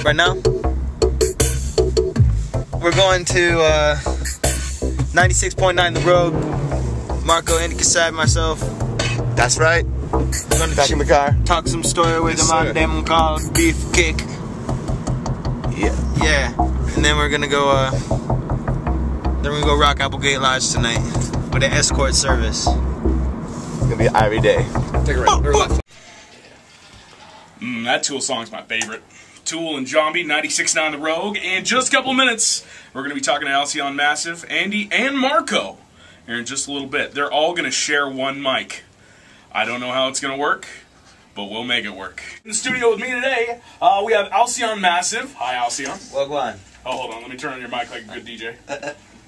Right now, we're going to 96.9 The Road. Marko, Andy, Casad, myself. That's right. We're going Back in the car. talk some story with them on them called Beefcake. Yeah. And then we're gonna go rock Applegate Lodge tonight with an escort service. It's gonna be an Irie day. Take a right or left. That Tool song's my favorite. Tool and Zombie, 96.9 The Rogue. And just a couple of minutes, we're going to be talking to Alcyon Massive, Andy, and Marko here in just a little bit. They're all going to share one mic. I don't know how it's going to work, but we'll make it work. In the studio with me today, we have Alcyon Massive. Hi, Alcyon. Well, go on. Oh, hold on. Let me turn on your mic like a good DJ.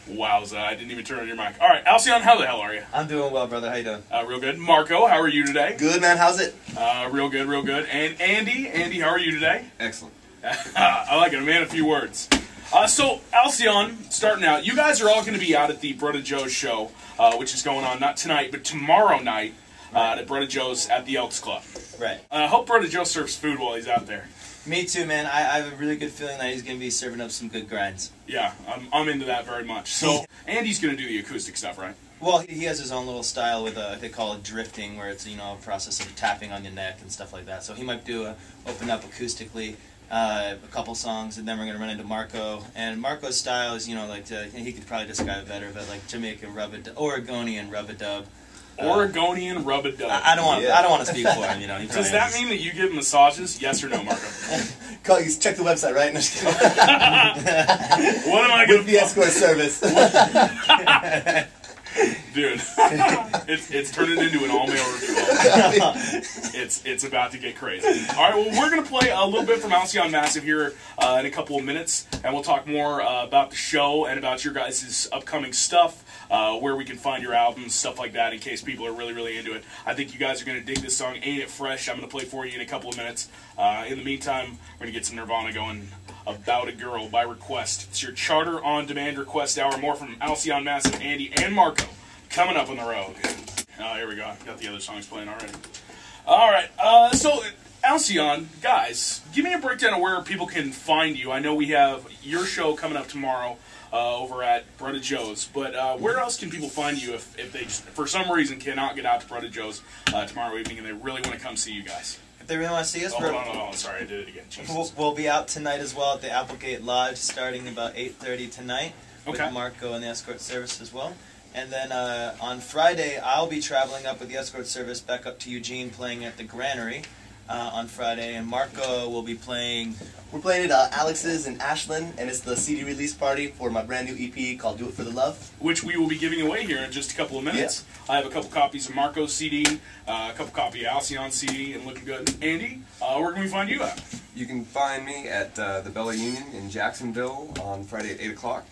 Wowza, I didn't even turn on your mic. All right, Alcyon, how the hell are you? I'm doing well, brother. How you doing? Real good. Marko, how are you today? Good, man. How's it? Real good, real good. And Andy, how are you today? Excellent. I like it, a man of few words. So, Alcyon, starting out, you guys are all going to be out at the Bradda Joe's show, which is going on not tonight, but tomorrow night at Bradda Joe's at the Elks Club. Right. I hope Bradda Joe serves food while he's out there. Me too, man. I have a really good feeling that he's going to be serving up some good grinds. Yeah, I'm into that very much. So, Andy's going to do the acoustic stuff, right? Well, he has his own little style with they call it drifting, where it's, you know, a process of tapping on your neck and stuff like that. So he might do open up acoustically a couple songs, and then we're going to run into Marko. And Marko's style is, you know, like he could probably describe it better, but like Jamaican Oregonian rub-a-dub. Oregonian rub-a-dub. I don't want to speak for him, you know. Does that mean that you give massages? Yes or no, Marko? Check the website, right? What am I going to... With the escort service. Dude, it's turning into an all-male review. It's about to get crazy. All right, well, we're going to play a little bit from Alcyon Massive here in a couple of minutes, and we'll talk more about the show and about your guys' upcoming stuff, where we can find your albums, stuff like that, in case people are really, really into it. I think you guys are going to dig this song, Ain't It Fresh? I'm going to play for you in a couple of minutes. In the meantime, we're going to get some Nirvana going. About a Girl by request. It's your Charter on Demand request hour. More from Alcyon Massive, Andy, and Marko coming up on the road. Oh, here we go. Got the other songs playing already. All right. So, Alcyon, guys, give me a breakdown of where people can find you. I know we have your show coming up tomorrow over at Bradda Joe's, but where else can people find you if they just, for some reason, cannot get out to Bradda Joe's tomorrow evening and they really want to come see you guys? If they really want to see us, hold on. Sorry, I did it again. We'll be out tonight as well at the Applegate Lodge, starting about 8:30 tonight with Marko and the escort service as well. And then on Friday, I'll be traveling up with the escort service back up to Eugene, playing at the Granary on Friday, and Marko will be playing... We're playing at Alex's in Ashland, and it's the CD release party for my brand new EP called Do It For The Love. Which we will be giving away here in just a couple of minutes. Yeah. I have a couple copies of Marko's CD, a couple copies of Alcyon's CD, and looking good. Andy, where can we find you at? You can find me at the Bella Union in Jacksonville on Friday at 8 o'clock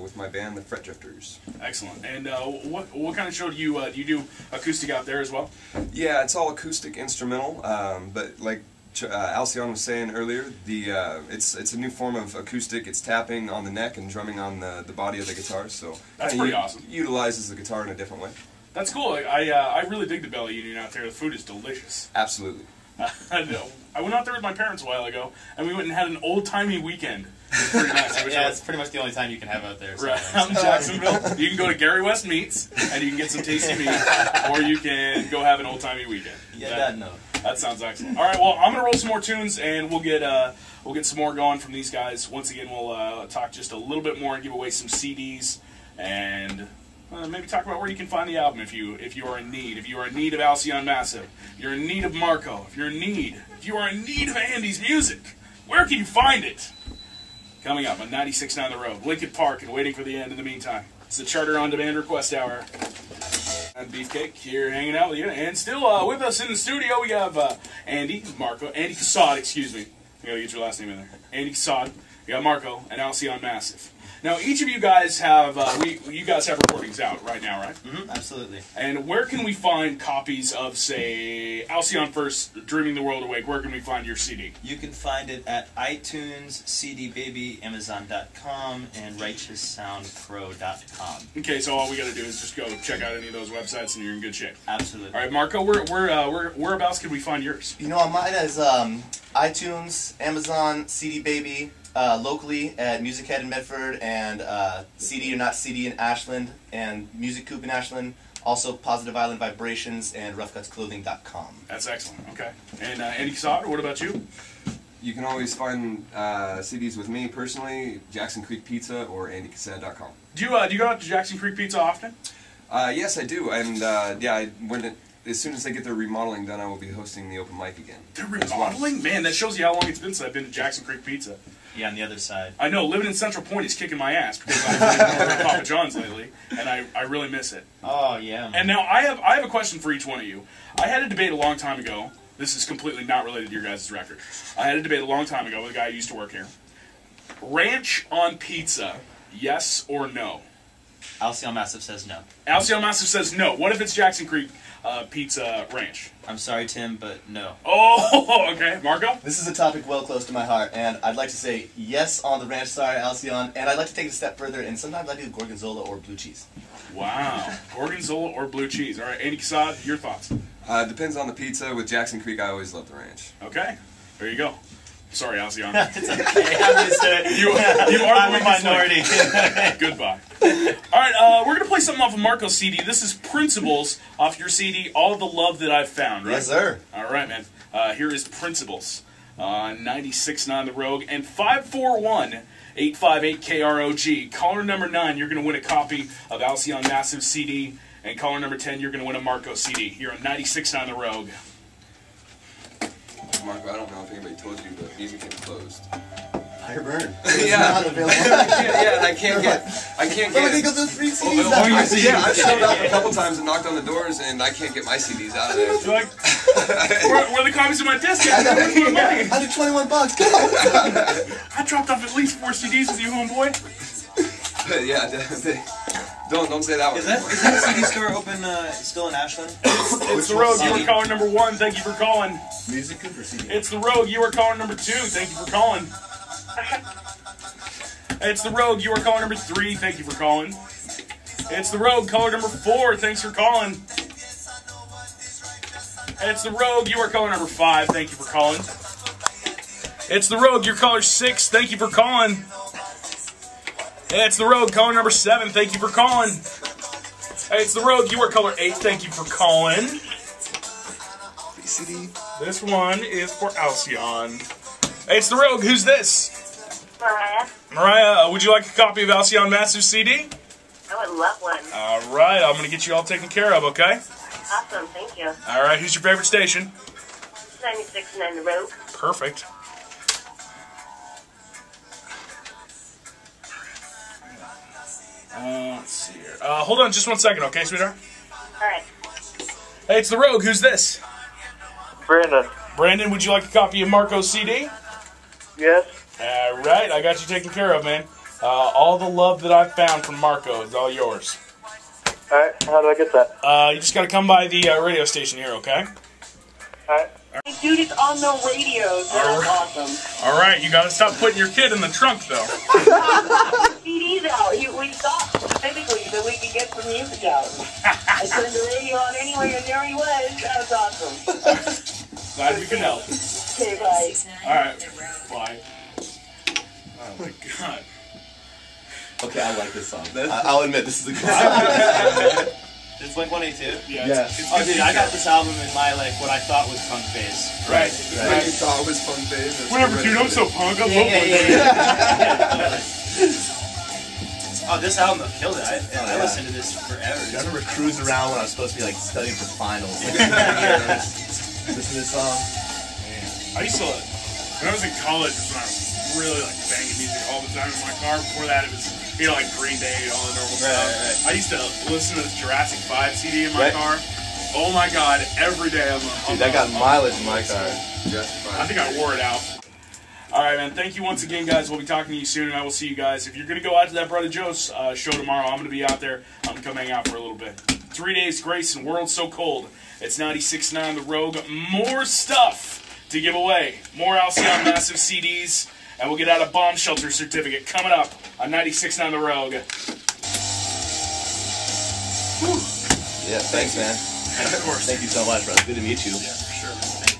with my band, the Fret Drifters. Excellent. And what kind of show do you do acoustic out there as well? Yeah, it's all acoustic instrumental, but like Alcyon was saying earlier, it's a new form of acoustic. It's tapping on the neck and drumming on the body of the guitar. So that's pretty awesome. Utilizes the guitar in a different way. That's cool. I really dig the Bella Union out there. The food is delicious. Absolutely. I went out there with my parents a while ago, and we went and had an old-timey weekend. It was pretty nice. Yeah, it's pretty much the only time you can have out there. So right, out in Jacksonville. You can go to Gary West Meats, and you can get some tasty meat, or you can go have an old-timey weekend. Yeah, that sounds excellent. All right, well, I'm going to roll some more tunes, and we'll get some more going from these guys. Once again, we'll talk just a little bit more and give away some CDs, and... maybe talk about where you can find the album if you are in need. If you are in need of Alcyon Massive, if you're in need of Marko, if you are in need of Andy's music, where can you find it? Coming up on 96.9 The Road, Lincoln Park, and waiting for the end in the meantime. It's the Charter on Demand request hour. I'm Beefcake here hanging out with you, and still with us in the studio we have Andy Casad, excuse me. I gotta get your last name in there. Andy Casad, we got Marko, and Alcyon Massive. Now, each of you guys have you guys have recordings out right now, right? Mm-hmm, absolutely. And where can we find copies of, say, Alcyon First, Dreaming the World Awake? Where can we find your CD? You can find it at iTunes, CD Baby, Amazon.com, and RighteousSoundPro.com. Okay, so all we got to do is just go check out any of those websites, and you're in good shape. Absolutely. All right, Marko, whereabouts can we find yours? You know, mine is iTunes, Amazon, CD Baby, locally at Music Head in Medford, and CD or Not CD in Ashland, and Music Coop in Ashland. Also, Positive Island Vibrations and RoughCutsClothing.com. That's excellent. Okay. And Andy Casad, what about you? You can always find CDs with me personally, Jackson Creek Pizza or AndyCasad.com. Do you go out to Jackson Creek Pizza often? Yes, I do, and yeah, as soon as they get their remodeling done, I will be hosting the open mic again. They're remodeling? Man, that shows you how long it's been since I've been to Jackson Creek Pizza. Yeah, on the other side. I know, living in Central Point is kicking my ass because I've been at Papa John's lately, and I really miss it. Oh, yeah. Man. And now I have a question for each one of you. I had a debate a long time ago. This is completely not related to your guys' record. I had a debate a long time ago with a guy who used to work here. Ranch on pizza, yes or no? Alcyon Massive says no. Alcyon Massive says no. What if it's Jackson Creek Pizza Ranch? I'm sorry, Tim, but no. Oh, okay. Marko? This is a topic well close to my heart, and I'd like to say yes on the ranch side, Alcyon, and I'd like to take it a step further, and sometimes I do gorgonzola or blue cheese. Wow. Gorgonzola or blue cheese. All right, Andy Casad, your thoughts? Depends on the pizza. With Jackson Creek, I always love the ranch. Okay. There you go. Sorry, Alcyon. It's okay. I'm used to it. You are I'm the a minority. Goodbye. All right, we're going to play something off of Marko's CD. This is Principles off your CD, All the Love That I've Found, right? Yes, sir. All right, man. Here is Principles. 96.9 The Rogue and 541-858 KROG. Caller number 9, you're going to win a copy of Alcyon Massive CD. And caller number 10, you're going to win a Marko CD. Here on 96.9 The Rogue. Marko, I don't know if anybody told you, but Music is closed. Fire burn. Yeah. Not available. Yeah, and I can't get. Somebody got those free CDs. Yeah, I've showed up a couple times and knocked on the doors, and I can't get my CDs out of there. You're like, where are the copies of my disc? I got $121. Go. I dropped off at least 4 CDs with you, homeboy. Yeah, don't say that one. Is that a CD store open still in Ashland? It's The Rogue. You were caller number 1. Thank you for calling. Music Coop or CD? It's The Rogue. You are caller number 2. Thank you for calling. It's The Rogue. You are caller number 3. Thank you for calling. It's The Rogue. Caller number 4. Thanks for calling. It's The Rogue. You are caller number 5. Thank you for calling. It's The Rogue. You're caller 6. Thank you for calling. It's The Rogue. Caller number 7. Thank you for calling. It's The Rogue. You are caller 8. Thank you for calling. CD. This one is for Alcyon. It's The Rogue. Who's this? Mariah. Mariah, would you like a copy of Alcyon Massive CD? I would love one. All right, I'm going to get you all taken care of, okay? Awesome, thank you. All right, who's your favorite station? 96.9 The Rogue. Perfect. Let's see here. Hold on just 1 second, okay, sweetheart? All right. Hey, it's The Rogue. Who's this? Brandon. Brandon, would you like a copy of Marko's CD? Yes. All right, I got you taken care of, man. All the love that I've found from Marko is all yours. Alright, how do I get that? You just got to come by the radio station here, okay? Alright. Dude, it's on the radio. That's awesome. All right, you got to stop putting your kid in the trunk, though. CDs out. We thought specifically that we could get some music out. I turned the radio on anyway, and there he was. That was awesome. Glad we can help. Okay, bye. All right, bye. Oh, my God. Okay, I like this song. I'll admit, this is a good song. It's like 182. Yeah. Oh, dude, I got this album in my what I thought was punk phase. Right. What you thought was fun phase. Whatever, dude. I'm so punk. I'm so punk. Oh, this album killed it. I listened to this forever. I remember cruising around when I was supposed to be studying for finals. Listen to this song. I used to, when I was in college, was when I was really banging music all the time in my car. Before that, it was Green Day, all the normal stuff. Right. I used to listen to the Jurassic 5 CD in my car. Oh my God, every day I'm Dude, that got mileage in my car. I think I wore it out. All right, man. Thank you once again, guys. We'll be talking to you soon, and I will see you guys. If you're going to go out to that Brother Joe's show tomorrow, I'm going to be out there. I'm going to come hang out for a little bit. 3 Days Grace and World So Cold. It's 96.9 The Rogue. More stuff to give away. More Alcyon Massive CDs, and we'll get out a bomb shelter certificate coming up on 96.9 The Rogue. Yeah, thanks, man. And of course. Thank you so much, bro. It's good to meet you. Yeah.